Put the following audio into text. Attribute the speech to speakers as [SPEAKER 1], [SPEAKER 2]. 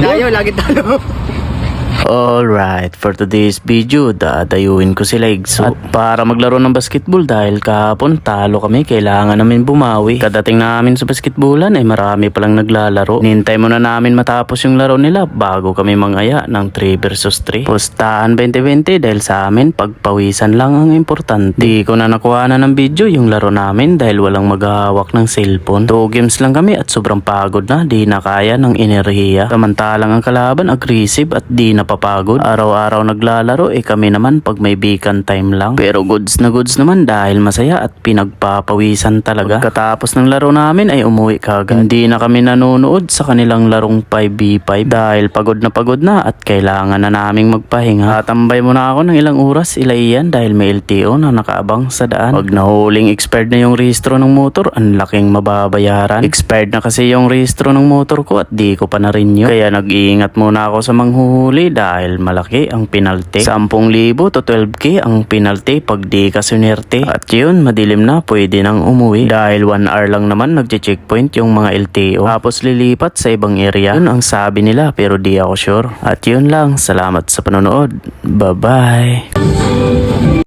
[SPEAKER 1] Tayo, lagi talo.
[SPEAKER 2] Alright, for today's video, dadayuin ko sila Igso. At para maglaro ng basketball dahil kahapon talo kami, kailangan namin bumawi. Kadating namin sa basketballan ay marami palang naglalaro. Nintay muna namin matapos yung laro nila bago kami mangaya ng 3 versus 3. Pustahan 2020 dahil sa amin pagpawisan lang ang importante. Di ko na nakuha na ng video yung laro namin dahil walang maghahawak ng cellphone. 2 games lang kami at sobrang pagod na, di na kaya ng enerhiya. Samantalang ang kalaban aggressive at di na papagod. Araw-araw naglalaro kami naman pag may beacon time lang. Pero goods na goods naman dahil masaya at pinagpapawisan talaga. Pagkatapos ng laro namin ay umuwi kagad. Hindi na kami nanonood sa kanilang larong 5v5 dahil pagod na at kailangan na naming magpahinga. Tatambay muna ako ng ilang oras iyan dahil may LTO na nakaabang sa daan. Pag nahuling expired na yung rehistro ng motor, ang laking mababayaran. Expired na kasi yung rehistro ng motor ko at di ko pa na-renew. Kaya nag-iingat muna ako sa manghuhuli dahil malaki ang penalty. 10,000 to 12k ang penalty pag di ka sunerte. At yun, madilim na, pwede nang umuwi. Dahil 1 hour lang naman nagche-checkpoint yung mga LTO. Tapos lilipat sa ibang area. Yun ang sabi nila pero di ako sure. At yun lang, salamat sa panonood. Bye-bye!